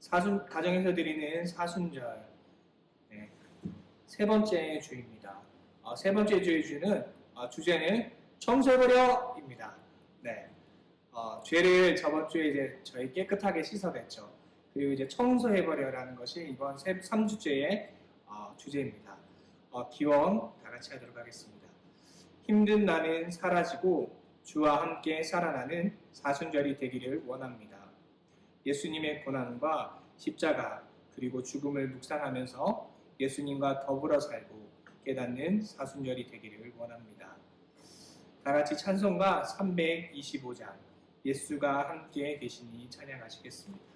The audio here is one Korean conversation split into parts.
가정에서 드리는 사순절, 네, 세 번째 주입니다. 세 번째 주의 주제는 청소해버려입니다. 네, 죄를 저번 주에 이제 저희 깨끗하게 씻어냈죠. 그리고 이제 청소해버려라는 것이 이번 3주째의 주제입니다. 기원 다 같이 하도록 하겠습니다. 힘든 나는 사라지고 주와 함께 살아나는 사순절이 되기를 원합니다. 예수님의 고난과 십자가 그리고 죽음을 묵상하면서 예수님과 더불어 살고 깨닫는 사순절이 되기를 원합니다. 다 같이 찬송가 325장 예수가 함께 계시니 찬양하시겠습니다.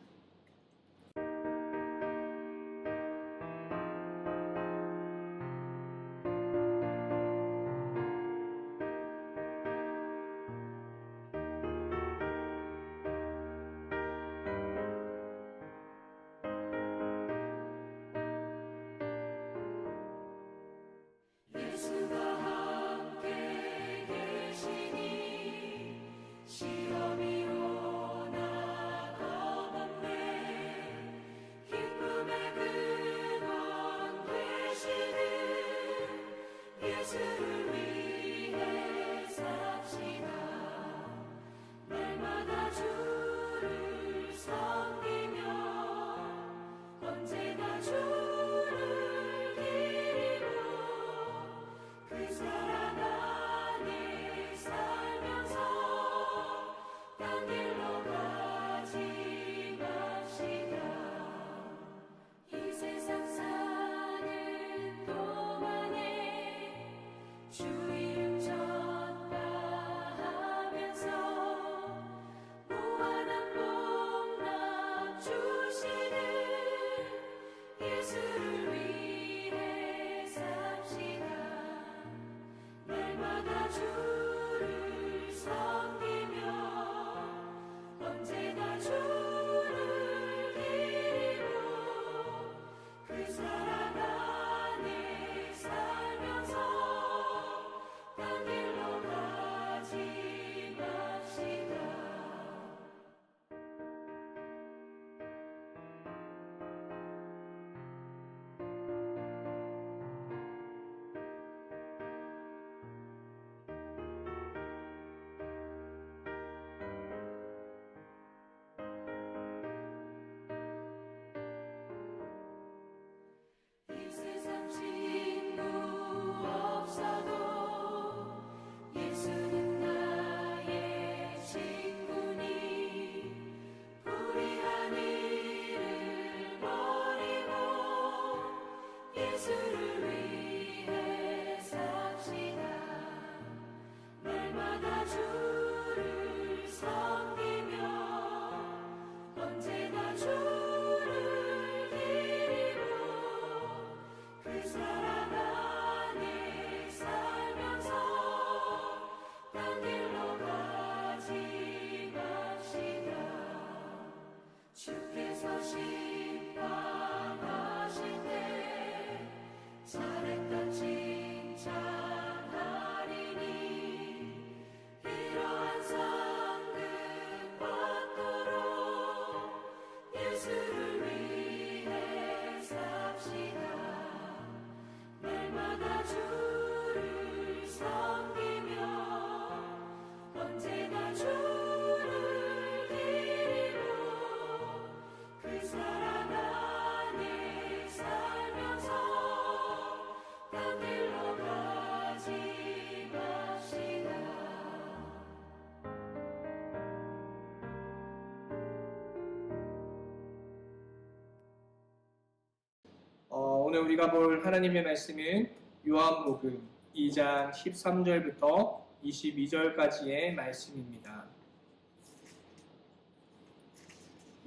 오늘 우리가 볼 하나님의 말씀은 요한복음 2장 13절부터 22절까지의 말씀입니다.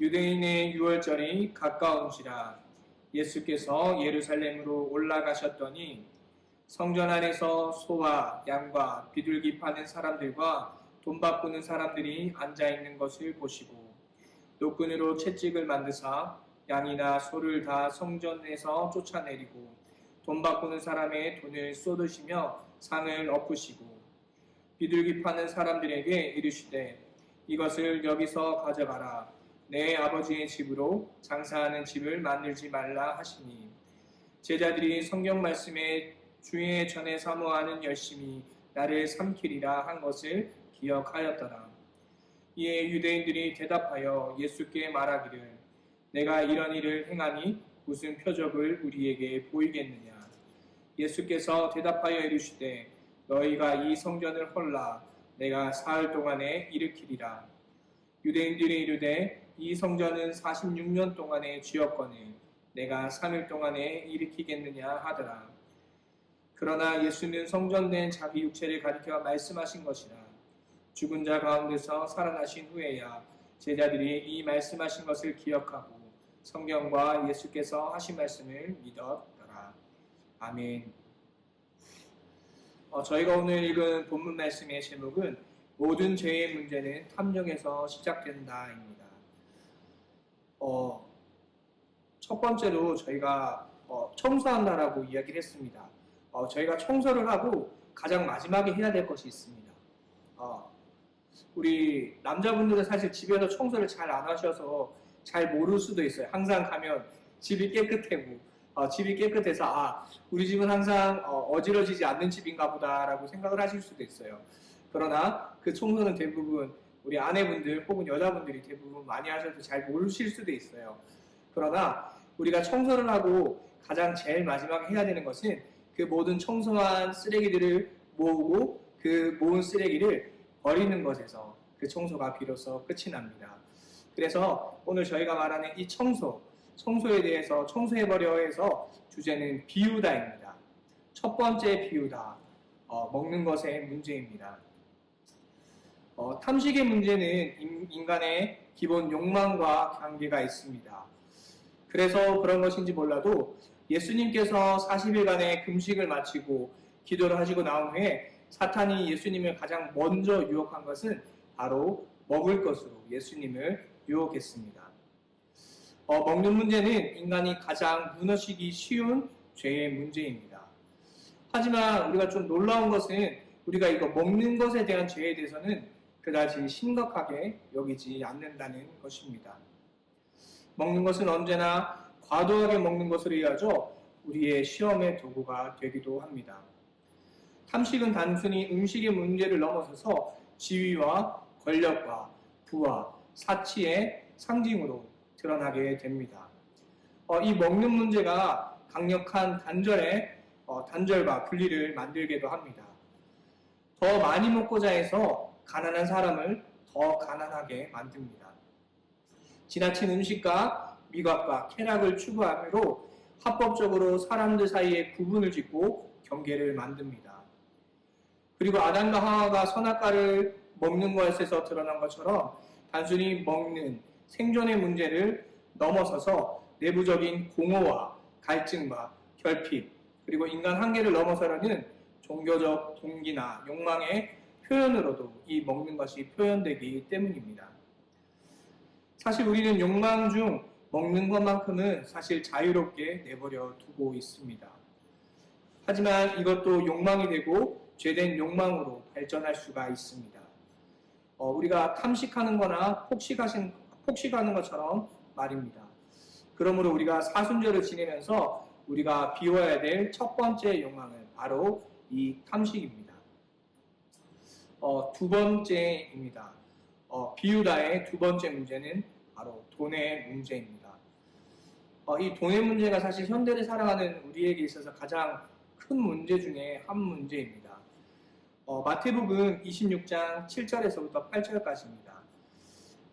유대인의 유월절이 가까운지라 예수께서 예루살렘으로 올라가셨더니 성전 안에서 소와 양과 비둘기 파는 사람들과 돈 바꾸는 사람들이 앉아있는 것을 보시고 노끈으로 채찍을 만드사 양이나 소를 다 성전에서 쫓아내리고 돈 바꾸는 사람의 돈을 쏟으시며 상을 엎으시고 비둘기 파는 사람들에게 이르시되 이것을 여기서 가져가라. 내 아버지의 집으로 장사하는 집을 만들지 말라 하시니 제자들이 성경 말씀에 주의 전에 사모하는 열심히 나를 삼키리라 한 것을 기억하였더라. 이에 유대인들이 대답하여 예수께 말하기를 내가 이런 일을 행하니 무슨 표적을 우리에게 보이겠느냐. 예수께서 대답하여 이르시되 너희가 이 성전을 헐라 내가 사흘 동안에 일으키리라. 유대인들이 이르되 이 성전은 46년 동안에 지었거늘 내가 3일 동안에 일으키겠느냐 하더라. 그러나 예수는 성전된 자기 육체를 가리켜 말씀하신 것이라. 죽은 자 가운데서 살아나신 후에야 제자들이 이 말씀하신 것을 기억하고 성경과 예수께서 하신 말씀을 믿었더라. 아멘. 저희가 오늘 읽은 본문 말씀의 제목은 모든 죄의 문제는 탐정에서 시작된다입니다. 첫 번째로 저희가 청소한다라고 이야기를 했습니다. 저희가 청소를 하고 가장 마지막에 해야 될 것이 있습니다. 우리 남자분들은 사실 집에서 청소를 잘 안 하셔서 잘 모를 수도 있어요. 항상 가면 집이 깨끗하고 집이 깨끗해서 우리 집은 항상 어지러지지 않는 집인가 보다라고 생각을 하실 수도 있어요. 그러나 그 청소는 대부분 우리 아내분들 혹은 여자분들이 대부분 많이 하셔서 잘 모르실 수도 있어요. 그러나 우리가 청소를 하고 가장 제일 마지막에 해야 되는 것은 그 모든 청소한 쓰레기들을 모으고 그 모은 쓰레기를 버리는 것에서 그 청소가 비로소 끝이 납니다. 그래서 오늘 저희가 말하는 이 청소에 대해서 청소해버려 해서 주제는 비우다입니다. 첫 번째 비우다, 먹는 것의 문제입니다. 탐식의 문제는 인간의 기본 욕망과 관계가 있습니다. 그래서 그런 것인지 몰라도 예수님께서 40일간의 금식을 마치고 기도를 하시고 나온 후에 사탄이 예수님을 가장 먼저 유혹한 것은 바로 먹을 것으로 예수님을 유혹했습니다. 먹는 문제는 인간이 가장 무너지기 쉬운 죄의 문제입니다. 하지만 우리가 좀 놀라운 것은 우리가 이거 먹는 것에 대한 죄에 대해서는 그다지 심각하게 여기지 않는다는 것입니다. 먹는 것은 언제나 과도하게 먹는 것으로 이어져 우리의 시험의 도구가 되기도 합니다. 탐식은 단순히 음식의 문제를 넘어서서 지위와 권력과 부와 사치의 상징으로 드러나게 됩니다. 이 먹는 문제가 강력한 단절과 분리를 만들기도 합니다. 더 많이 먹고자 해서 가난한 사람을 더 가난하게 만듭니다. 지나친 음식과 미각과 쾌락을 추구함으로 합법적으로 사람들 사이에 구분을 짓고 경계를 만듭니다. 그리고 아담과 하와가 선악과를 먹는 것에서 드러난 것처럼 단순히 먹는 생존의 문제를 넘어서서 내부적인 공허와 갈증과 결핍, 그리고 인간 한계를 넘어서려는 종교적 동기나 욕망의 표현으로도 이 먹는 것이 표현되기 때문입니다. 사실 우리는 욕망 중 먹는 것만큼은 사실 자유롭게 내버려 두고 있습니다. 하지만 이것도 욕망이 되고 죄된 욕망으로 발전할 수가 있습니다. 우리가 탐식하는 거나 폭식하는 것처럼 말입니다. 그러므로 우리가 사순절을 지내면서 우리가 비워야 될 첫 번째 욕망은 바로 이 탐식입니다. 두 번째입니다. 비우다의 두 번째 문제는 바로 돈의 문제입니다. 이 돈의 문제가 사실 현대를 살아가는 우리에게 있어서 가장 큰 문제 중에 한 문제입니다. 마태복음 26장 7절에서부터 8절까지입니다.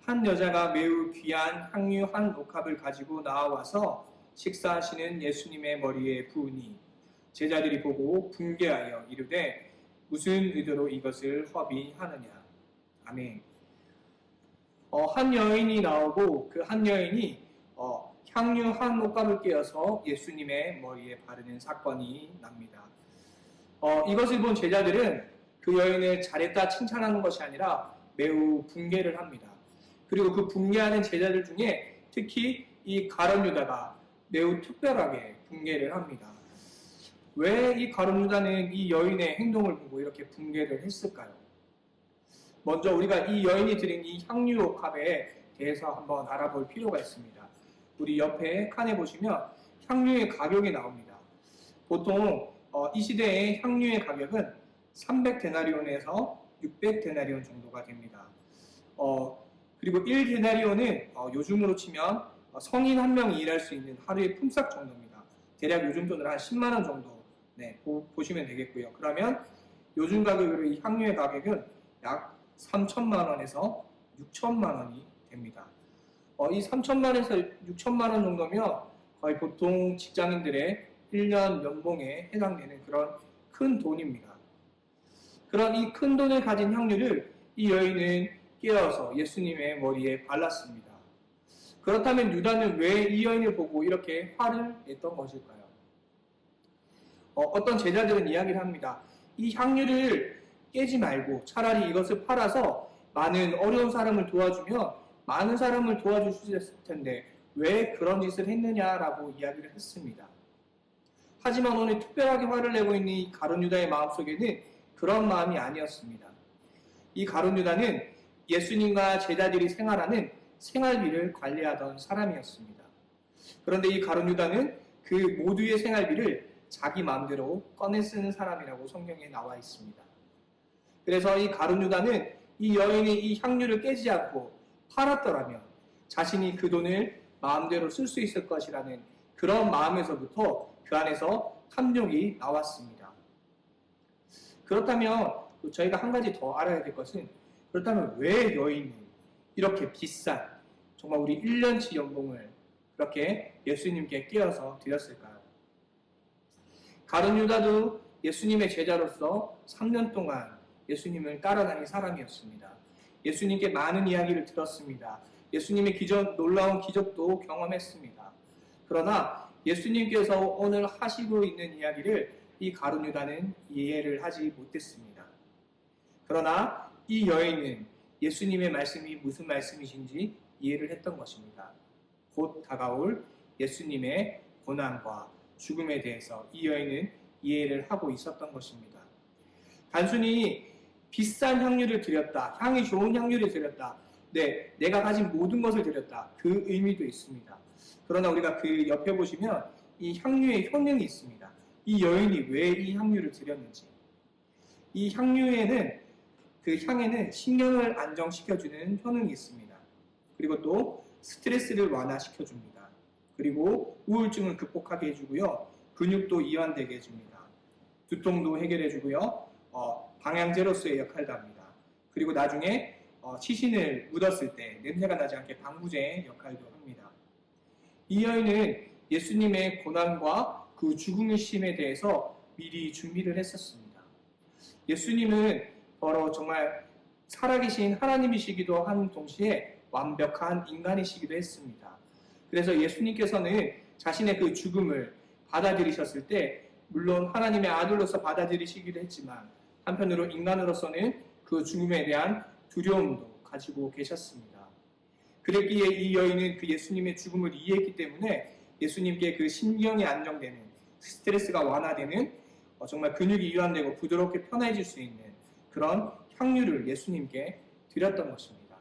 한 여자가 매우 귀한 향유 한 옥합을 가지고 나와서 식사하시는 예수님의 머리에 부으니 제자들이 보고 분개하여 이르되 무슨 의도로 이것을 허비하느냐. 아멘. 한 여인이 나오고 그 한 여인이 향유 한 옥합을 깨어서 예수님의 머리에 바르는 사건이 납니다. 이것을 본 제자들은 그 여인을 잘했다 칭찬하는 것이 아니라 매우 분개를 합니다. 그리고 그 분개하는 제자들 중에 특히 이 가룟 유다가 매우 특별하게 분개를 합니다. 왜 이 가룟 유다는 이 여인의 행동을 보고 이렇게 분개를 했을까요? 먼저 우리가 이 여인이 드린 이 향유 옥합에 대해서 한번 알아볼 필요가 있습니다. 우리 옆에 칸에 보시면 향유의 가격이 나옵니다. 보통 이 시대의 향유의 가격은 300데나리온에서 600데나리온 정도가 됩니다. 그리고 1데나리온은 요즘으로 치면 성인 한 명이 일할 수 있는 하루의 품삯 정도입니다. 대략 요즘 돈으로 한 10만 원 정도 보시면 되겠고요. 그러면 요즘 가격으로 이 향유의 가격은 약 3천만 원에서 6천만 원이 됩니다. 이 3천만 원에서 6천만 원 정도면 거의 보통 직장인들의 1년 연봉에 해당되는 그런 큰 돈입니다. 그런 이 큰 돈을 가진 향유를 이 여인은 깨어서 예수님의 머리에 발랐습니다. 그렇다면 유다는 왜 이 여인을 보고 이렇게 화를 냈던 것일까요? 어떤 제자들은 이야기를 합니다. 이 향유를 깨지 말고 차라리 이것을 팔아서 많은 어려운 사람을 도와주면 많은 사람을 도와줄 수 있을 텐데 왜 그런 짓을 했느냐라고 이야기를 했습니다. 하지만 오늘 특별하게 화를 내고 있는 이 가룟 유다의 마음속에는 그런 마음이 아니었습니다. 이 가룟 유다는 예수님과 제자들이 생활하는 생활비를 관리하던 사람이었습니다. 그런데 이 가룟 유다는 그 모두의 생활비를 자기 마음대로 꺼내 쓰는 사람이라고 성경에 나와 있습니다. 그래서 이 가룟 유다는 이 여인이 이 향유를 깨지 않고 팔았더라면 자신이 그 돈을 마음대로 쓸 수 있을 것이라는 그런 마음에서부터 그 안에서 탐욕이 나왔습니다. 그렇다면 저희가 한 가지 더 알아야 될 것은 그렇다면 왜 여인은 이렇게 비싼 정말 우리 1년치 연봉을 그렇게 예수님께 깨어서 드렸을까요? 가룟 유다도 예수님의 제자로서 3년 동안 예수님을 따라다닌 사람이었습니다. 예수님께 많은 이야기를 들었습니다. 예수님의 놀라운 기적도 경험했습니다. 그러나 예수님께서 오늘 하시고 있는 이야기를 이 가룟 유다는 이해를 하지 못했습니다. 그러나 이 여인은 예수님의 말씀이 무슨 말씀이신지 이해를 했던 것입니다. 곧 다가올 예수님의 고난과 죽음에 대해서 이 여인은 이해를 하고 있었던 것입니다. 단순히 비싼 향유를 드렸다, 향이 좋은 향유를 드렸다, 내가 가진 모든 것을 드렸다, 그 의미도 있습니다. 그러나 우리가 그 옆에 보시면 이 향유의 효능이 있습니다. 이 여인이 왜 이 향유를 드렸는지. 이 향유에는 그 향에는 신경을 안정시켜주는 효능이 있습니다. 그리고 또 스트레스를 완화시켜줍니다. 그리고 우울증을 극복하게 해주고요. 근육도 이완되게 해줍니다. 두통도 해결해주고요. 방향제로서의 역할도 합니다. 그리고 나중에 시신을 묻었을 때 냄새가 나지 않게 방부제의 역할도 합니다. 이 여인은 예수님의 고난과 그 죽음의 심에 대해서 미리 준비를 했었습니다. 예수님은 바로 정말 살아계신 하나님이시기도 한 동시에 완벽한 인간이시기도 했습니다. 그래서 예수님께서는 자신의 그 죽음을 받아들이셨을 때 물론 하나님의 아들로서 받아들이시기도 했지만 한편으로 인간으로서는 그 죽음에 대한 두려움도 가지고 계셨습니다. 그랬기에 이 여인은 그 예수님의 죽음을 이해했기 때문에 예수님께 그 신경이 안정되는 스트레스가 완화되는 정말 근육이 이완되고 부드럽게 편해질 수 있는 그런 향유를 예수님께 드렸던 것입니다.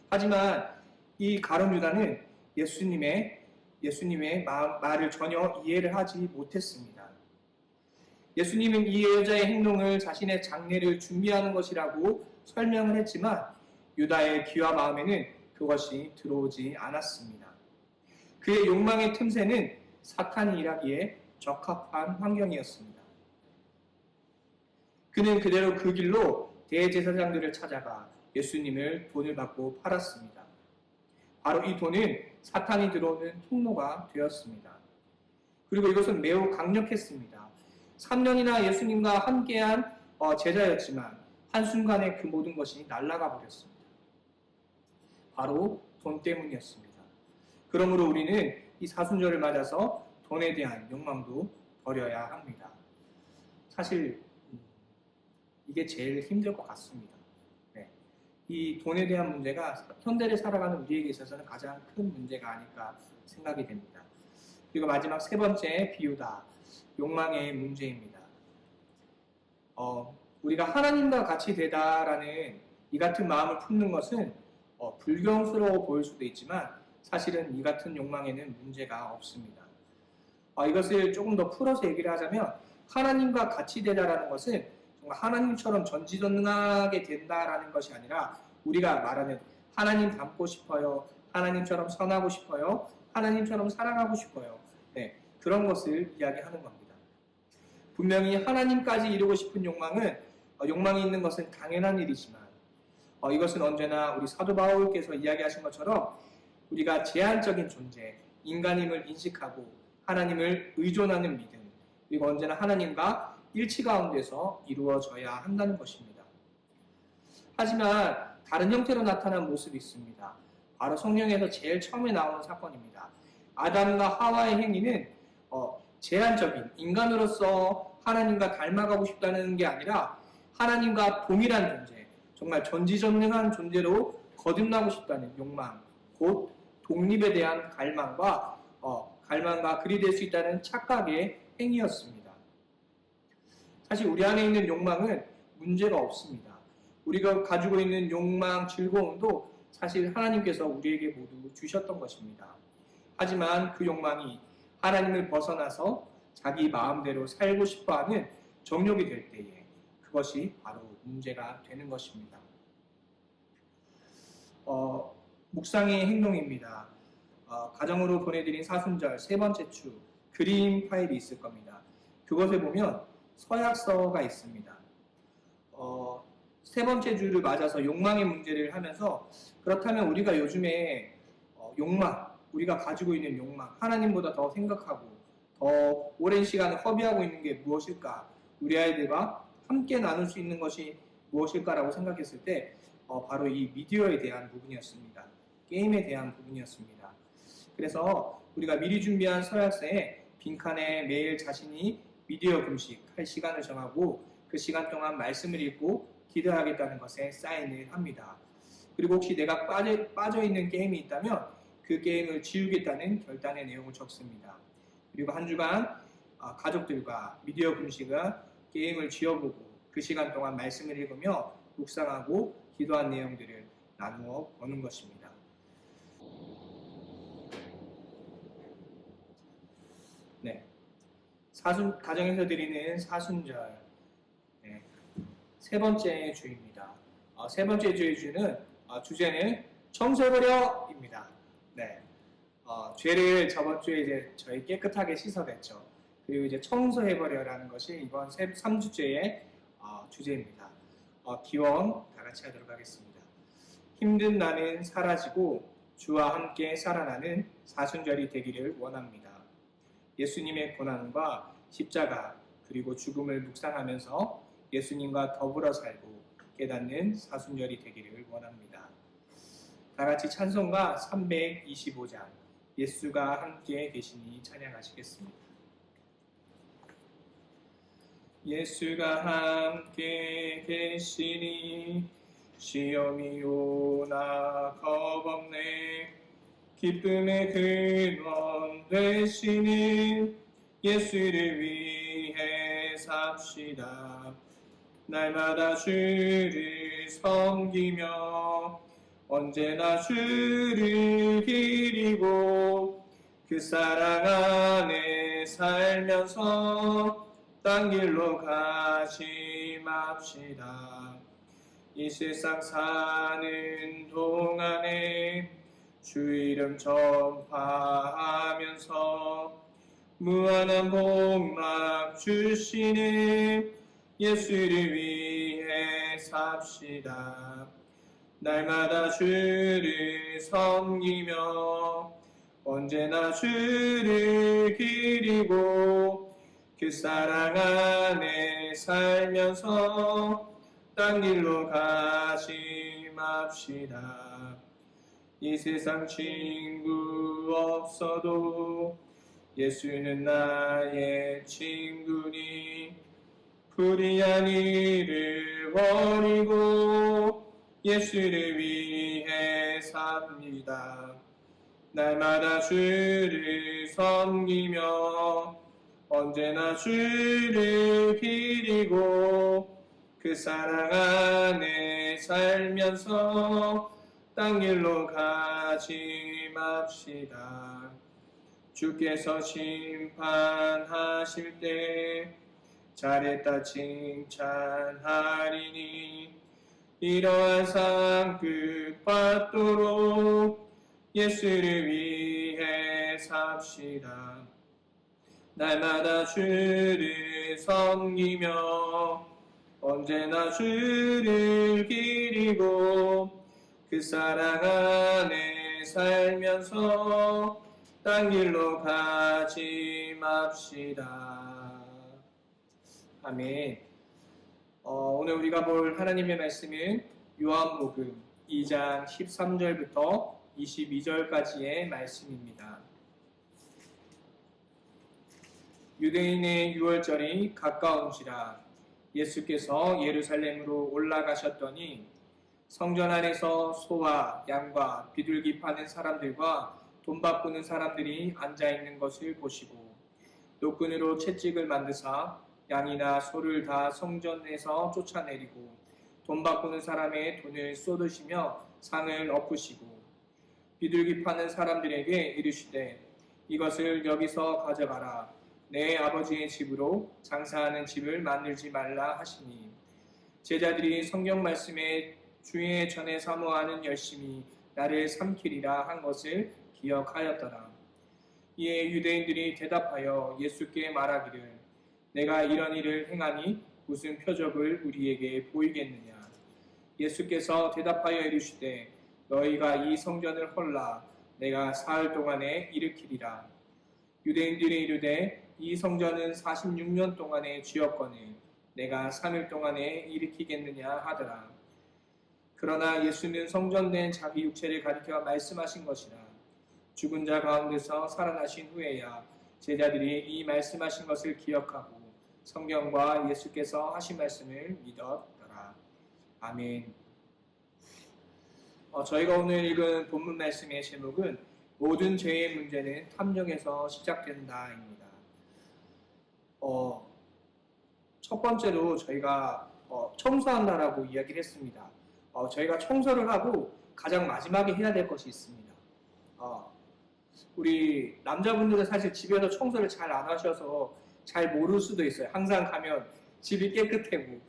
하지만 이 가룟 유다는 예수님의 말을 전혀 이해를 하지 못했습니다. 예수님은 이 여자의 행동을 자신의 장례를 준비하는 것이라고 설명을 했지만 유다의 귀와 마음에는 그것이 들어오지 않았습니다. 그의 욕망의 틈새는 사탄이 일하기에 적합한 환경이었습니다. 그는 그대로 그 길로 대제사장들을 찾아가 예수님을 돈을 받고 팔았습니다. 바로 이 돈은 사탄이 들어오는 통로가 되었습니다. 그리고 이것은 매우 강력했습니다. 3년이나 예수님과 함께한 제자였지만 한순간에 그 모든 것이 날아가 버렸습니다. 바로 돈 때문이었습니다. 그러므로 우리는 이 사순절을 맞아서 돈에 대한 욕망도 버려야 합니다. 사실 이게 제일 힘들 것 같습니다. 이 돈에 대한 문제가 현대를 살아가는 우리에게 있어서는 가장 큰 문제가 아닐까 생각이 됩니다. 그리고 마지막 세 번째 비유다. 욕망의 문제입니다. 우리가 하나님과 같이 되다라는 이 같은 마음을 품는 것은 불경스러워 보일 수도 있지만 사실은 이 같은 욕망에는 문제가 없습니다. 이것을 조금 더 풀어서 얘기를 하자면 하나님과 같이 되다라는 것은 정말 하나님처럼 전지전능하게 된다라는 것이 아니라 우리가 말하는 하나님 닮고 싶어요. 하나님처럼 선하고 싶어요. 하나님처럼 사랑하고 싶어요. 네, 그런 것을 이야기하는 겁니다. 분명히 하나님까지 이루고 싶은 욕망이 있는 것은 당연한 일이지만 이것은 언제나 우리 사도 바울께서 이야기하신 것처럼 우리가 제한적인 존재, 인간임을 인식하고 하나님을 의존하는 믿음, 그리고 언제나 하나님과 일치 가운데서 이루어져야 한다는 것입니다. 하지만 다른 형태로 나타난 모습이 있습니다. 바로 성경에서 제일 처음에 나오는 사건입니다. 아담과 하와의 행위는 제한적인 인간으로서 하나님과 닮아가고 싶다는 게 아니라 하나님과 동일한 존재, 정말 전지전능한 존재로 거듭나고 싶다는 욕망, 곧 독립에 대한 갈망과 그리 될 수 있다는 착각의 행위였습니다. 사실 우리 안에 있는 욕망은 문제가 없습니다. 우리가 가지고 있는 욕망, 즐거움도 사실 하나님께서 우리에게 모두 주셨던 것입니다. 하지만 그 욕망이 하나님을 벗어나서 자기 마음대로 살고 싶어하는 정욕이 될 때에 그것이 바로 문제가 되는 것입니다. 묵상의 행동입니다. 가정으로 보내드린 사순절 세 번째 주 그림 파일이 있을 겁니다. 그것에 보면 서약서가 있습니다. 세 번째 주를 맞아서 욕망의 문제를 하면서 그렇다면 우리가 요즘에 우리가 가지고 있는 욕망, 하나님보다 더 생각하고 더 오랜 시간을 허비하고 있는 게 무엇일까? 우리 아이들과 함께 나눌 수 있는 것이 무엇일까라고 생각했을 때 바로 이 미디어에 대한 부분이었습니다. 게임에 대한 부분이었습니다. 그래서 우리가 미리 준비한 서약서에 빈칸에 매일 자신이 미디어 금식할 시간을 정하고 그 시간 동안 말씀을 읽고 기도하겠다는 것에 사인을 합니다. 그리고 혹시 내가 빠져있는 게임이 있다면 그 게임을 지우겠다는 결단의 내용을 적습니다. 그리고 한 주간 가족들과 미디어 금식은 게임을 지워보고 그 시간 동안 말씀을 읽으며 묵상하고 기도한 내용들을 나누어 보는 것입니다. 네, 가정에서 드리는 사순절 세 번째 주입니다. 세 번째 주의 주제는 청소해버려입니다. 네, 죄를 저번 주에 이제 저희 깨끗하게 씻어냈죠. 그리고 이제 청소해버려라는 것이 이번 3주째의 주제입니다. 기원 다 같이 하도록 하겠습니다. 힘든 나는 사라지고 주와 함께 살아나는 사순절이 되기를 원합니다. 예수님의 고난과 십자가 그리고 죽음을 묵상하면서 예수님과 더불어 살고 깨닫는 사순절이 되기를 원합니다. 다 같이 찬송가 325장 예수가 함께 계시니 찬양하시겠습니다. 예수가 함께 계시니 시험이 오나 겁없네. 기쁨의 근원 되시는 예수를 위해 삽시다. 날마다 주를 섬기며 언제나 주를 기리고 그 사랑 안에 살면서 딴 길로 가심합시다. 이 세상 사는 동안에 주 이름 전파하면서 무한한 복락 주시는 예수를 위해 삽시다. 날마다 주를 섬기며 언제나 주를 기리고 그 사랑 안에 살면서 딴 길로 가심합시다. 이 세상 친구 없어도 예수는 나의 친구니 불의한 일을 버리고 예수를 위해 삽니다. 날마다 주를 섬기며 언제나 주를 기리고 그 사랑 안에 살면서 딴 길로 가지 맙시다. 주께서 심판하실 때 잘했다 칭찬하리니 이러한 상 끝받도록 예수를 위해 삽시다. 날마다 주를 섬기며 언제나 주를 기리고 그 사랑 안에 살면서 딴 길로 가지 맙시다. 아멘. 오늘 우리가 볼 하나님의 말씀은 요한복음 2장 13절부터 22절까지의 말씀입니다. 유대인의 유월절이 가까운지라 예수께서 예루살렘으로 올라가셨더니 성전 안에서 소와 양과 비둘기 파는 사람들과 돈 바꾸는 사람들이 앉아있는 것을 보시고 노끈으로 채찍을 만드사 양이나 소를 다 성전에서 쫓아내리고 돈 바꾸는 사람의 돈을 쏟으시며 상을 엎으시고 비둘기 파는 사람들에게 이르시되 이것을 여기서 가져가라. 내 아버지의 집으로 장사하는 집을 만들지 말라 하시니 제자들이 성경 말씀에 주의 전에 사모하는 열심히 나를 삼키리라 한 것을 기억하였더라. 이에 유대인들이 대답하여 예수께 말하기를 내가 이런 일을 행하니 무슨 표적을 우리에게 보이겠느냐. 예수께서 대답하여 이르시되 너희가 이 성전을 헐라 내가 사흘 동안에 일으키리라. 유대인들이 이르되 이 성전은 46년 동안에 지었거늘 내가 3일 동안에 일으키겠느냐 하더라. 그러나 예수는 성전된 자기 육체를 가리켜 말씀하신 것이라. 죽은 자 가운데서 살아나신 후에야 제자들이 이 말씀하신 것을 기억하고 성경과 예수께서 하신 말씀을 믿었더라. 아멘. 저희가 오늘 읽은 본문 말씀의 제목은 모든 죄의 문제는 탐정에서 시작된다입니다. 첫 번째로 저희가 청소한다라고 이야기를 했습니다. 저희가 청소를 하고 가장 마지막에 해야 될 것이 있습니다. 우리 남자분들은 사실 집에서 청소를 잘 안 하셔서 잘 모를 수도 있어요. 항상 가면 집이 깨끗하고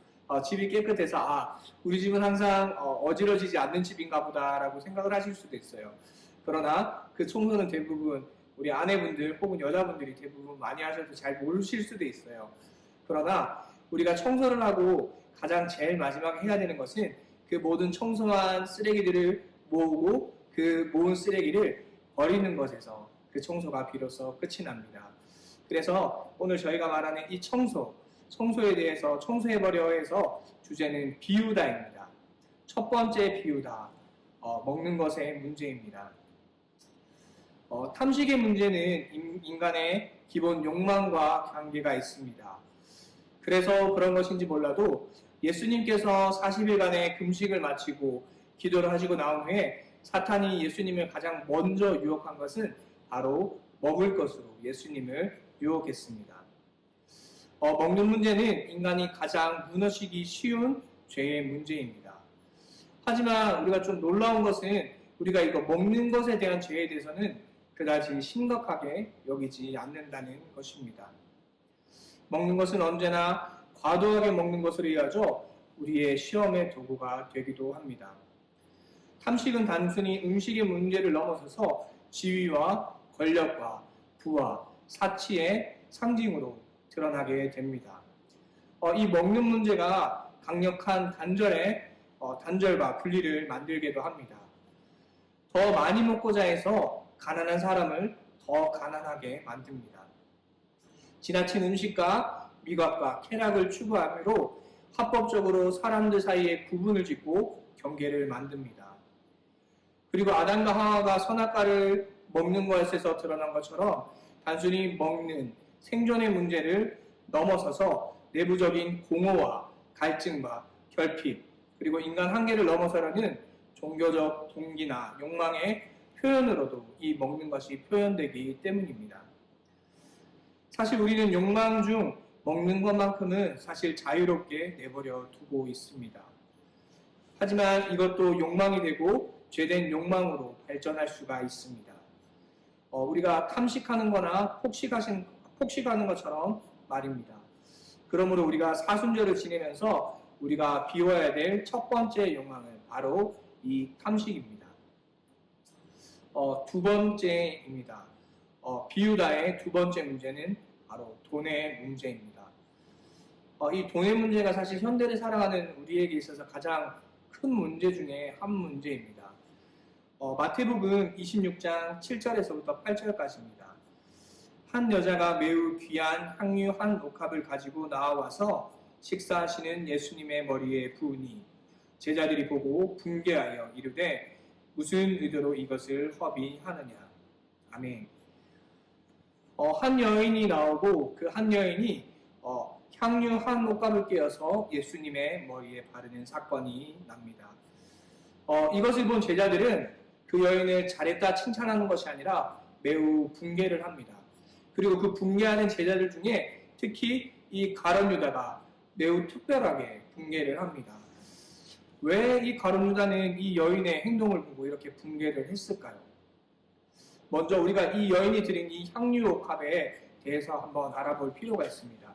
집이 깨끗해서 우리 집은 항상 어지러지지 않는 집인가 보다라고 생각을 하실 수도 있어요. 그러나 그 청소는 대부분 우리 아내분들 혹은 여자분들이 대부분 많이 하셔도 잘 모르실 수도 있어요. 그러나 우리가 청소를 하고 가장 제일 마지막에 해야 되는 것은 그 모든 청소한 쓰레기들을 모으고 그 모은 쓰레기를 버리는 것에서 그 청소가 비로소 끝이 납니다. 그래서 오늘 저희가 말하는 이 청소에 대해서 청소해버려 해서 주제는 비우다입니다. 첫 번째 비우다, 먹는 것의 문제입니다. 탐식의 문제는 인간의 기본 욕망과 관계가 있습니다. 그래서 그런 것인지 몰라도 예수님께서 40일간의 금식을 마치고 기도를 하시고 나온 후에 사탄이 예수님을 가장 먼저 유혹한 것은 바로 먹을 것으로 예수님을 유혹했습니다. 먹는 문제는 인간이 가장 무너지기 쉬운 죄의 문제입니다. 하지만 우리가 좀 놀라운 것은 우리가 이거 먹는 것에 대한 죄에 대해서는 그다지 심각하게 여기지 않는다는 것입니다. 먹는 것은 언제나 과도하게 먹는 것으로 이어져 우리의 시험의 도구가 되기도 합니다. 탐식은 단순히 음식의 문제를 넘어서서 지위와 권력과 부와 사치의 상징으로 드러나게 됩니다. 이 먹는 문제가 강력한 단절과 분리를 만들기도 합니다. 더 많이 먹고자 해서 가난한 사람을 더 가난하게 만듭니다. 지나친 음식과 미각과 쾌락을 추구함으로 합법적으로 사람들 사이에 구분을 짓고 경계를 만듭니다. 그리고 아담과 하와가 선악과를 먹는 것에서 드러난 것처럼 단순히 먹는 생존의 문제를 넘어서서 내부적인 공허와 갈증과 결핍, 그리고 인간 한계를 넘어서려는 종교적 동기나 욕망의 표현으로도 이 먹는 것이 표현되기 때문입니다. 사실 우리는 욕망 중 먹는 것만큼은 사실 자유롭게 내버려 두고 있습니다. 하지만 이것도 욕망이 되고 죄된 욕망으로 발전할 수가 있습니다. 우리가 탐식하는 거나 폭식하는 것처럼 말입니다. 그러므로 우리가 사순절을 지내면서 우리가 비워야 될 첫 번째 욕망은 바로 이 탐식입니다. 두 번째입니다. 비유다의 두 번째 문제는 바로 돈의 문제입니다. 이 돈의 문제가 사실 현대를 살아가는 우리에게 있어서 가장 큰 문제 중에 한 문제입니다. 마태복음 26장 7절에서부터 8절까지입니다. 한 여자가 매우 귀한 향유 한 옥합을 가지고 나와서 식사하시는 예수님의 머리에 부으니 제자들이 보고 분개하여 이르되 무슨 의도로 이것을 허비하느냐. 아멘. 한 여인이 나오고 그 한 여인이 향유 한 옥합을 깨어서 예수님의 머리에 바르는 사건이 납니다. 이것을 본 제자들은 그 여인을 잘했다 칭찬하는 것이 아니라 매우 분개를 합니다. 그리고 그 분개하는 제자들 중에 특히 이 가룟 유다가 매우 특별하게 분개를 합니다. 왜 이 가룟 유다는 이 여인의 행동을 보고 이렇게 분개를 했을까요? 먼저 우리가 이 여인이 드린 이 향유 옥합에 대해서 한번 알아볼 필요가 있습니다.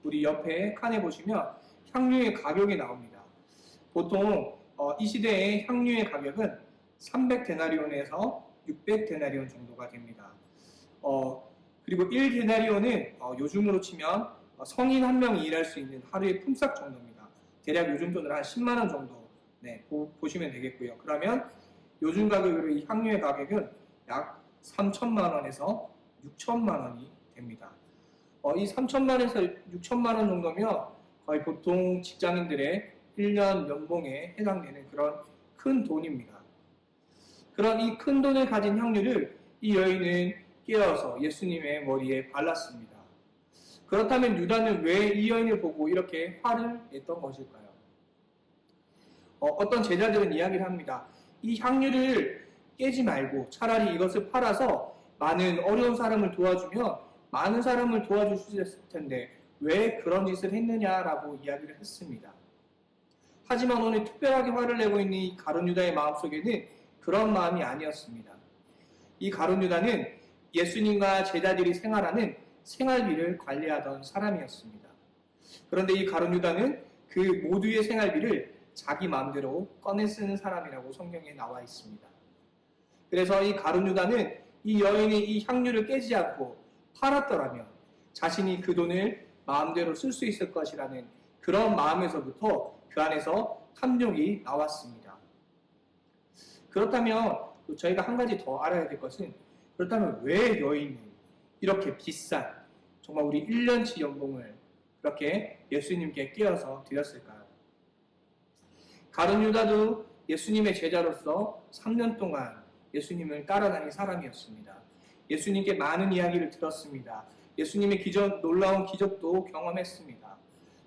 우리 옆에 칸에 보시면 향유의 가격이 나옵니다. 보통 이 시대의 향유의 가격은 300데나리온에서 600데나리온 정도가 됩니다. 그리고 1데나리온은 요즘으로 치면 성인 한 명이 일할 수 있는 하루의 품삯 정도입니다. 대략 요즘 돈으로 한 10만 원 정도 보시면 되겠고요. 그러면 요즘 가격으로 이 향유의 가격은 약 3천만 원에서 6천만 원이 됩니다. 이 3천만에서 6천만 원 정도면 거의 보통 직장인들의 1년 연봉에 해당되는 그런 큰 돈입니다. 그런 이 큰 돈을 가진 향유를 이 여인은 깨어서 예수님의 머리에 발랐습니다. 그렇다면 유다는 왜 이 여인을 보고 이렇게 화를 냈던 것일까요? 어떤 제자들은 이야기를 합니다. 이 향유를 깨지 말고 차라리 이것을 팔아서 많은 어려운 사람을 도와주면 많은 사람을 도와줄 수 있을 텐데 왜 그런 짓을 했느냐라고 이야기를 했습니다. 하지만 오늘 특별하게 화를 내고 있는 이 가룟 유다의 마음속에는 그런 마음이 아니었습니다. 이 가룟 유다는 예수님과 제자들이 생활하는 생활비를 관리하던 사람이었습니다. 그런데 이 가룟 유다는 그 모두의 생활비를 자기 마음대로 꺼내 쓰는 사람이라고 성경에 나와 있습니다. 그래서 이 가룟 유다는 이 여인이 이 향유를 깨지 않고 팔았더라면 자신이 그 돈을 마음대로 쓸 수 있을 것이라는 그런 마음에서부터 그 안에서 탐욕이 나왔습니다. 그렇다면 저희가 한 가지 더 알아야 될 것은 그렇다면 왜 여인은 이렇게 비싼 정말 우리 1년치 연봉을 그렇게 예수님께 끼워서 드렸을까요? 가룟 유다도 예수님의 제자로서 3년 동안 예수님을 따라다닌 사람이었습니다. 예수님께 많은 이야기를 들었습니다. 예수님의 놀라운 기적도 경험했습니다.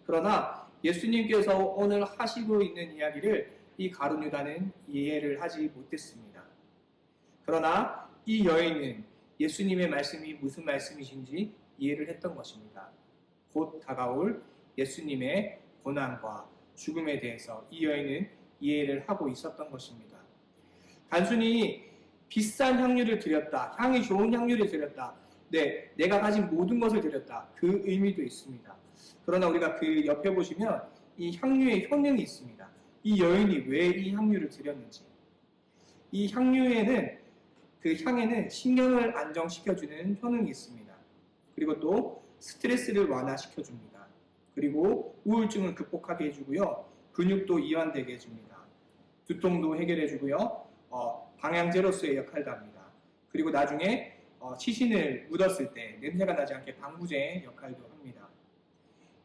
그러나 예수님께서 오늘 하시고 있는 이야기를 이 가룟 유다는 이해를 하지 못했습니다. 그러나 이 여인은 예수님의 말씀이 무슨 말씀이신지 이해를 했던 것입니다. 곧 다가올 예수님의 고난과 죽음에 대해서 이 여인은 이해를 하고 있었던 것입니다. 단순히 비싼 향유를 드렸다, 향이 좋은 향유를 드렸다, 내가 가진 모든 것을 드렸다, 그 의미도 있습니다. 그러나 우리가 그 옆에 보시면 이 향유의 효능이 있습니다. 이 여인이 왜 이 향유를 드렸는지. 이 향유에는 그 향에는 신경을 안정시켜주는 효능이 있습니다. 그리고 또 스트레스를 완화시켜줍니다. 그리고 우울증을 극복하게 해주고요. 근육도 이완되게 해줍니다. 두통도 해결해주고요. 방향제로서의 역할도 합니다. 그리고 나중에 시신을 묻었을 때 냄새가 나지 않게 방부제의 역할도 합니다.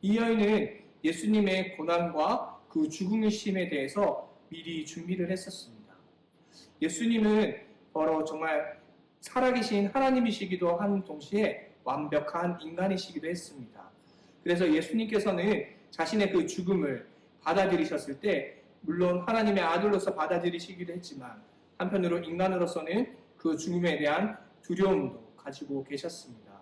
이 여인은 예수님의 고난과 그 죽음의 심에 대해서 미리 준비를 했었습니다. 예수님은 바로 정말 살아계신 하나님이시기도 한 동시에 완벽한 인간이시기도 했습니다. 그래서 예수님께서는 자신의 그 죽음을 받아들이셨을 때 물론 하나님의 아들로서 받아들이시기도 했지만 한편으로 인간으로서는 그 죽음에 대한 두려움도 가지고 계셨습니다.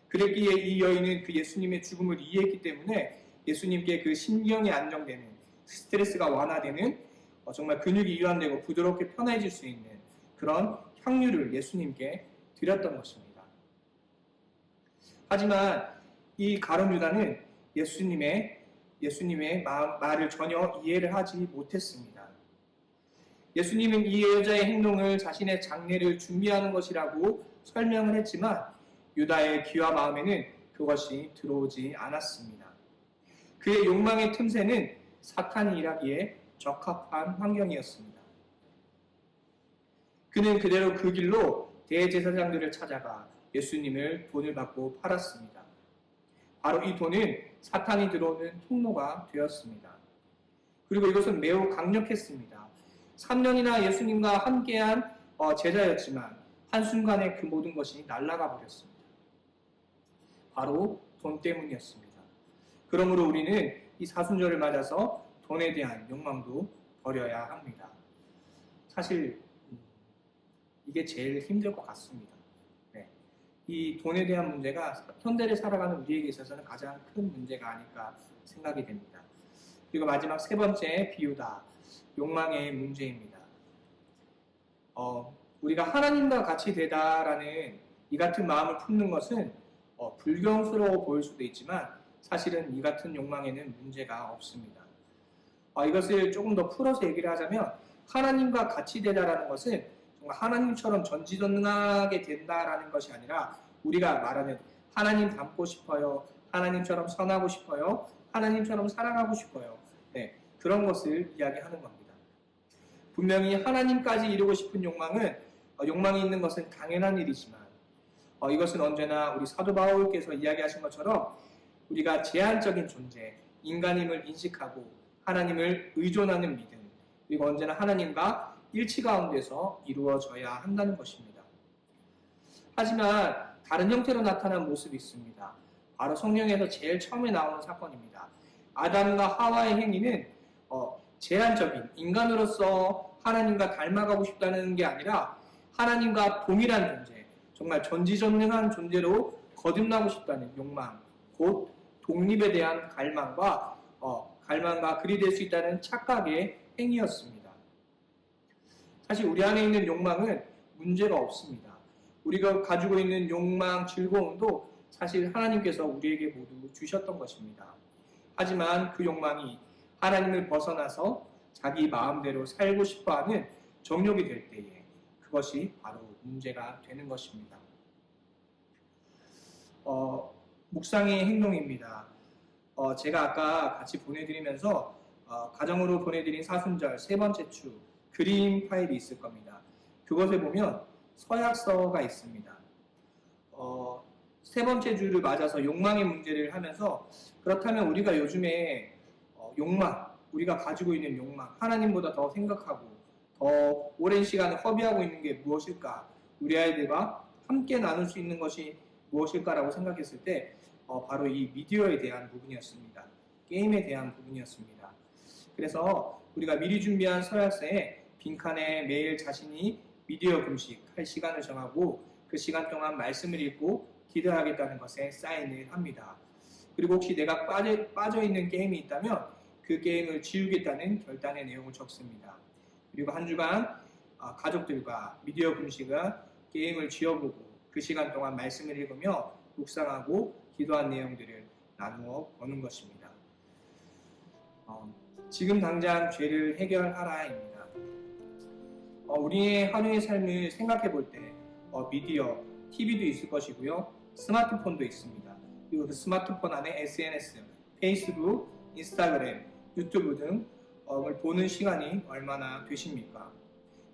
그랬기에 이 여인은 그 예수님의 죽음을 이해했기 때문에 예수님께 그 신경이 안정되는 스트레스가 완화되는 정말 근육이 이완되고 부드럽게 편해질 수 있는 그런 향유를 예수님께 드렸던 것입니다. 하지만 이 가룟 유다는 예수님의 말을 전혀 이해를 하지 못했습니다. 예수님은 이 여자의 행동을 자신의 장례를 준비하는 것이라고 설명을 했지만 유다의 귀와 마음에는 그것이 들어오지 않았습니다. 그의 욕망의 틈새는 사탄이 일하기에 적합한 환경이었습니다. 그는 그대로 그 길로 대제사장들을 찾아가 예수님을 돈을 받고 팔았습니다. 바로 이 돈은 사탄이 들어오는 통로가 되었습니다. 그리고 이것은 매우 강력했습니다. 3년이나 예수님과 함께한 제자였지만 한순간에 그 모든 것이 날아가 버렸습니다. 바로 돈 때문이었습니다. 그러므로 우리는 이 사순절을 맞아서 돈에 대한 욕망도 버려야 합니다. 사실 이게 제일 힘들 것 같습니다. 네. 이 돈에 대한 문제가 현대를 살아가는 우리에게 있어서는 가장 큰 문제가 아닐까 생각이 됩니다. 그리고 마지막 세 번째 비유다. 욕망의 문제입니다. 우리가 하나님과 같이 되다라는 이 같은 마음을 품는 것은 불경스러워 보일 수도 있지만 사실은 이 같은 욕망에는 문제가 없습니다. 이것을 조금 더 풀어서 얘기를 하자면 하나님과 같이 되다라는 것은 정말 하나님처럼 전지전능하게 된다라는 것이 아니라 우리가 말하는 하나님 닮고 싶어요, 하나님처럼 선하고 싶어요, 하나님처럼 사랑하고 싶어요. 네, 그런 것을 이야기하는 겁니다. 분명히 하나님까지 이루고 싶은 욕망이 있는 것은 당연한 일이지만 이것은 언제나 우리 사도 바울께서 이야기하신 것처럼 우리가 제한적인 존재, 인간임을 인식하고 하나님을 의존하는 믿음, 그리고 언제나 하나님과 일치 가운데서 이루어져야 한다는 것입니다. 하지만 다른 형태로 나타난 모습이 있습니다. 바로 성경에서 제일 처음에 나오는 사건입니다. 아담과 하와의 행위는 제한적인 인간으로서 하나님과 닮아가고 싶다는 게 아니라 하나님과 동일한 존재, 정말 전지전능한 존재로 거듭나고 싶다는 욕망, 곧 독립에 대한 갈망과 그리 될 수 있다는 착각의 행위였습니다. 사실 우리 안에 있는 욕망은 문제가 없습니다. 우리가 가지고 있는 욕망, 즐거움도 사실 하나님께서 우리에게 모두 주셨던 것입니다. 하지만 그 욕망이 하나님을 벗어나서 자기 마음대로 살고 싶어하는 정욕이 될 때에 그것이 바로 문제가 되는 것입니다. 묵상의 행동입니다. 제가 아까 같이 보내드리면서 가정으로 보내드린 사순절 세 번째 주 그림 파일이 있을 겁니다. 그것에 보면 서약서가 있습니다. 세 번째 주를 맞아서 욕망의 문제를 하면서 그렇다면 우리가 요즘에 우리가 가지고 있는 욕망, 하나님보다 더 생각하고 더 오랜 시간을 허비하고 있는 게 무엇일까? 우리 아이들과 함께 나눌 수 있는 것이 무엇일까라고 생각했을 때 바로 이 미디어에 대한 부분이었습니다. 게임에 대한 부분이었습니다. 그래서 우리가 미리 준비한 서약서에 빈칸에 매일 자신이 미디어 금식할 시간을 정하고 그 시간 동안 말씀을 읽고 기도하겠다는 것에 사인을 합니다. 그리고 혹시 내가 빠져 있는 게임이 있다면 그 게임을 지우겠다는 결단의 내용을 적습니다. 그리고 한 주간 가족들과 미디어 금식과 게임을 지워보고 그 시간 동안 말씀을 읽으며 묵상하고 기도한 내용들을 나누어 보는 것입니다. 지금 당장 죄를 해결하라입니다. 우리의 하루의 삶을 생각해 볼 때 미디어, TV도 있을 것이고요. 스마트폰도 있습니다. 그리고 그 스마트폰 안에 SNS, 페이스북, 인스타그램, 유튜브 등을 보는 시간이 얼마나 되십니까?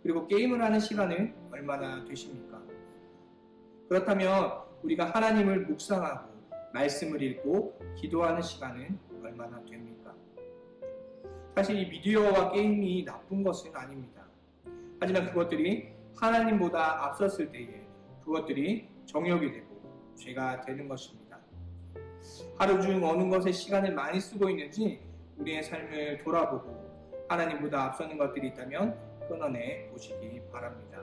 그리고 게임을 하는 시간은 얼마나 되십니까? 그렇다면 우리가 하나님을 묵상하고 말씀을 읽고 기도하는 시간은 얼마나 됩니까? 사실 이 미디어와 게임이 나쁜 것은 아닙니다. 하지만 그것들이 하나님보다 앞섰을 때에 그것들이 정욕이 되고 죄가 되는 것입니다. 하루 중 어느 것에 시간을 많이 쓰고 있는지 우리의 삶을 돌아보고 하나님보다 앞서는 것들이 있다면 끊어내 보시기 바랍니다.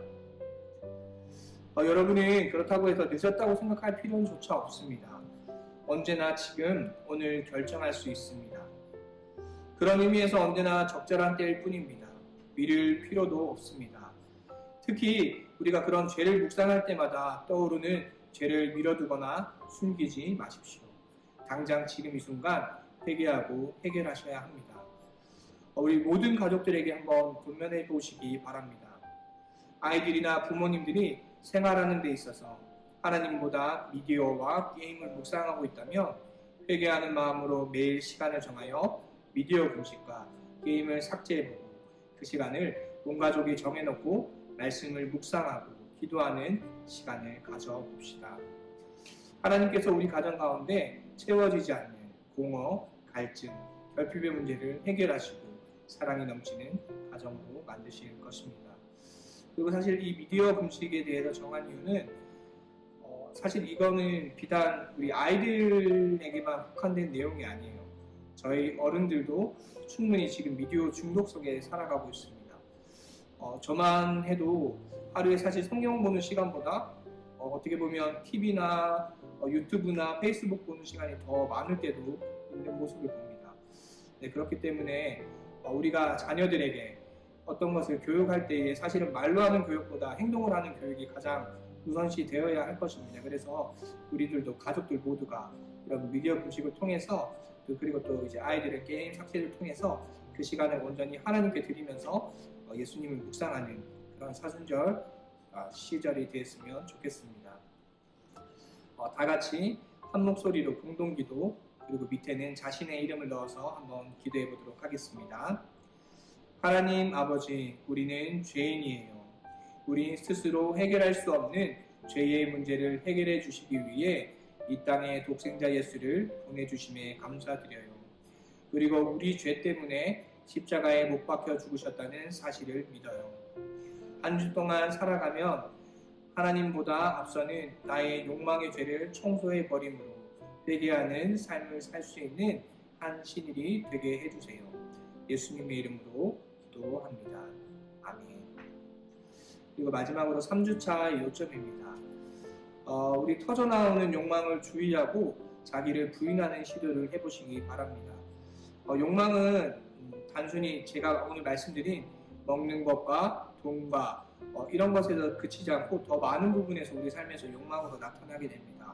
여러분이 그렇다고 해서 늦었다고 생각할 필요는 조차 없습니다. 언제나 지금 오늘 결정할 수 있습니다. 그런 의미에서 언제나 적절한 때일 뿐입니다. 미룰 필요도 없습니다. 특히 우리가 그런 죄를 묵상할 때마다 떠오르는 죄를 미뤄두거나 숨기지 마십시오. 당장 지금 이 순간 회개하고 해결하셔야 합니다. 우리 모든 가족들에게 한번 권면해 보시기 바랍니다. 아이들이나 부모님들이 생활하는 데 있어서 하나님보다 미디어와 게임을 묵상하고 있다면 회개하는 마음으로 매일 시간을 정하여 미디어 금식과 게임을 삭제해보고 그 시간을 온 가족이 정해놓고 말씀을 묵상하고 기도하는 시간을 가져봅시다. 하나님께서 우리 가정 가운데 채워지지 않는 공허, 갈증, 결핍의 문제를 해결하시고 사랑이 넘치는 가정으로 만드실 것입니다. 그리고 사실 이 미디어 금식에 대해서 정한 이유는 사실 이거는 비단 우리 아이들에게만 국한된 내용이 아니에요. 저희 어른들도 충분히 지금 미디어 중독 속에 살아가고 있습니다. 저만 해도 하루에 사실 성경 보는 시간보다 어떻게 보면 TV나 유튜브나 페이스북 보는 시간이 더 많을 때도 있는 모습을 봅니다. 네, 그렇기 때문에 우리가 자녀들에게 어떤 것을 교육할 때에 사실은 말로 하는 교육보다 행동을 하는 교육이 가장 우선시 되어야 할 것입니다. 그래서 우리들도 가족들 모두가 이런 미디어 금식을 통해서 그리고 또 이제 아이들의 게임 삭제를 통해서 그 시간을 온전히 하나님께 드리면서 예수님을 묵상하는 그런 사순절 시절이 되었으면 좋겠습니다. 다 같이 한 목소리로 공동기도 그리고 밑에는 자신의 이름을 넣어서 한번 기도해 보도록 하겠습니다. 하나님 아버지, 우리는 죄인이에요. 우리 스스로 해결할 수 없는 죄의 문제를 해결해 주시기 위해 이 땅에 독생자 예수를 보내주심에 감사드려요. 그리고 우리 죄 때문에 십자가에 못 박혀 죽으셨다는 사실을 믿어요. 한 주 동안 살아가면 하나님보다 앞서는 나의 욕망의 죄를 청소해 버림으로 회개하는 삶을 살 수 있는 한 신일이 되게 해주세요. 예수님의 이름으로 기도합니다. 아멘. 그리고 마지막으로 3주차 요점입니다. 우리 터져나오는 욕망을 주의하고 자기를 부인하는 시도를 해보시기 바랍니다. 욕망은 단순히 제가 오늘 말씀드린 먹는 것과 돈과 이런 것에서 그치지 않고 더 많은 부분에서 우리 삶에서 욕망으로 나타나게 됩니다.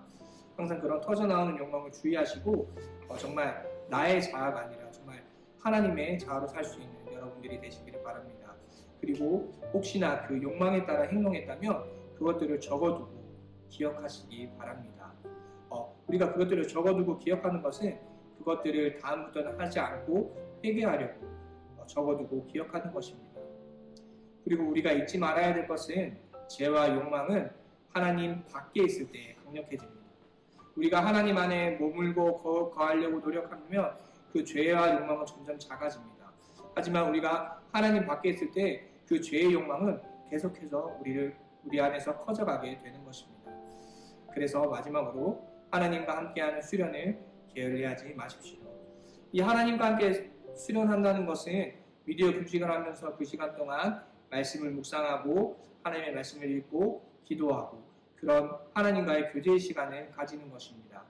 항상 그런 터져나오는 욕망을 주의하시고 정말 나의 자아가 아니라 정말 하나님의 자아로 살 수 있는 여러분들이 되시기를 바랍니다. 그리고 혹시나 그 욕망에 따라 행동했다면 그것들을 적어두고 기억하시기 바랍니다. 우리가 그것들을 적어두고 기억하는 것은 그것들을 다음부터는 하지 않고 회개하려고 적어두고 기억하는 것입니다. 그리고 우리가 잊지 말아야 될 것은 죄와 욕망은 하나님 밖에 있을 때 강력해집니다. 우리가 하나님 안에 머물고 거하려고 노력하면 그 죄와 욕망은 점점 작아집니다. 하지만 우리가 하나님 밖에 있을 때 그 죄의 욕망은 계속해서 우리 안에서 커져가게 되는 것입니다. 그래서 마지막으로 하나님과 함께하는 수련을 게을리하지 마십시오. 이 하나님과 함께 수련한다는 것은 미디어 금식을 하면서 그 시간 동안 말씀을 묵상하고 하나님의 말씀을 읽고 기도하고 그런 하나님과의 교제의 시간을 가지는 것입니다.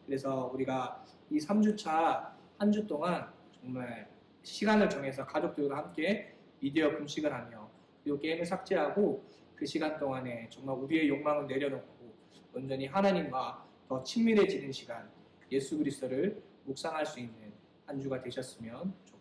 그래서 우리가 이 3주차 한 주 동안 정말 시간을 정해서 가족들과 함께 미디어 금식을 하며 그리고 게임을 삭제하고 그 시간 동안에 정말 우리의 욕망을 내려놓고 온전히 하나님과 더 친밀해지는 시간, 예수 그리스도를 묵상할 수 있는 한 주가 되셨으면 좋겠습니다.